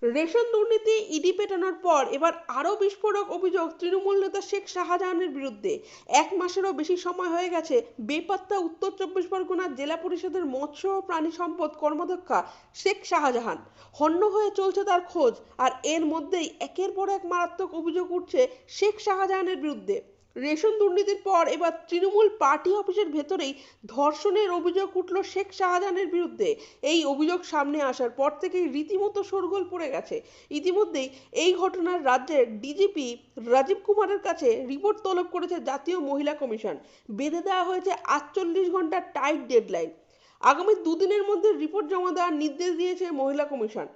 Ration দুর্নীতি ED পেটানোর পর এবার আরও বিস্ফোরক অভিযোগ তৃণমূল নেতা শেখ শাহজাহানের বিরুদ্ধে। এক মাসেরও বেশি সময় হয়ে গেছে বেপাত্তা উত্তর চব্বিশ পরগনার জেলা পরিষদের মৎস্য ও প্রাণী সম্পদ কর্মাধ্যক্ষা শেখ শাহজাহান। হন্য হয়ে চলছে তার খোঁজ, আর এর মধ্যেই একের পর এক মারাত্মক অভিযোগ উঠছে শেখ শাহজাহানের বিরুদ্ধে। রেশন দুর্নীতির পর এবার তৃণমূল পার্টি অফিসের ভেতরেই ধর্ষণের অভিযোগ উঠল শেখ শাহজাহানের বিরুদ্ধে। এই অভিযোগ সামনে আসার পর থেকেই রীতিমতো শোরগোল পড়ে গেছে। ইতিমধ্যেই এই ঘটনার রাজ্যের ডিজিপি রাজীব কুমারের কাছে রিপোর্ট তলব করেছে জাতীয় মহিলা কমিশন। বেঁধে দেওয়া হয়েছে 48 ঘন্টার টাইট ডেডলাইন। আগামী দুদিনের মধ্যে রিপোর্ট জমা দেওয়ার নির্দেশ দিয়েছে মহিলা কমিশন।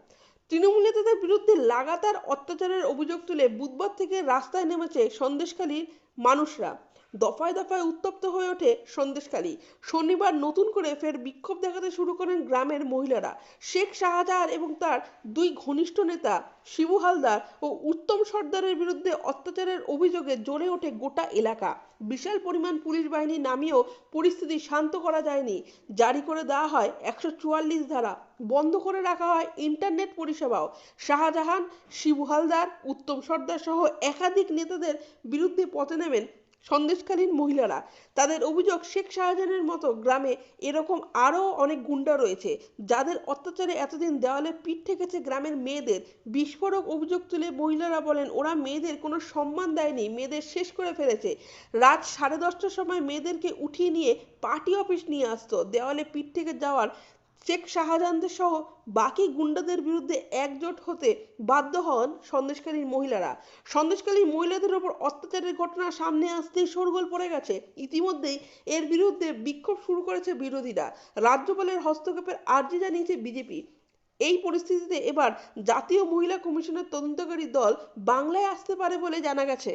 তৃণমূল নেতাদের বিরুদ্ধে লাগাতার অত্যাচারের অভিযোগ তুলে বুধবার থেকে রাস্তায় নেমেছে সন্দেশখালীর মানুষরা। দফায় দফায় উত্তপ্ত হয়ে ওঠে সন্দেশখালী। শনিবার নতুন করে ফের বিক্ষোভ দেখাতে শুরু করেন গ্রামের মহিলারা। শেখ শাহজাহান এবং তার দুই ঘনিষ্ঠ নেতা শিবু হালদার ও উত্তম সর্দারের বিরুদ্ধে অত্যাচারের অভিযোগে জ্বলে ওঠে গোটা এলাকা। বিশাল পরিমাণ পুলিশ বাহিনী নামিয়েও পরিস্থিতি শান্ত করা যায়নি। জারি করে দেওয়া হয় 144 ধারা, বন্ধ করে রাখা হয় ইন্টারনেট পরিষেবাও। শাহজাহান, শিবু হালদার, উত্তম সর্দার সহ একাধিক নেতাদের বিরুদ্ধে পথে নেমেন সন্দেশখালীর মহিলারা। তাদের অভিযোগ, শেখ শাহজাহানের মতো গ্রামে এরকম আরও অনেক গুন্ডা রয়েছে যাদের অত্যাচারে এতদিন দেওয়ালে পিঠ ঠেকেছে গ্রামের মেয়েদের। বিস্ফোরক অভিযোগ তুলে মহিলারা বলেন, ওরা মেয়েদের কোনো সম্মান দেয়নি, মেয়েদের শেষ করে ফেলেছে। রাত 10:30টার সময় মেয়েদেরকে উঠিয়ে নিয়ে পার্টি অফিস নিয়ে আসতো। দেওয়ালে পিঠ থেকে যাওয়ার শেখ শাহজাহানদের সহ বাকি গুন্ডাদের বিরুদ্ধে একজোট হতে বাধ্য হন সন্দেশখালীর মহিলারা। সন্দেশখালীর মহিলাদের ওপর অত্যাচারের ঘটনা সামনে আসতেই শোরগোল পড়ে গেছে। ইতিমধ্যেই এর বিরুদ্ধে বিক্ষোভ শুরু করেছে বিরোধীরা। রাজ্যপালের হস্তক্ষেপের আর্জি জানিয়েছে বিজেপি। এই পরিস্থিতিতে এবার জাতীয় মহিলা কমিশনের তদন্তকারী দল বাংলায় আসতে পারে বলে জানা গেছে।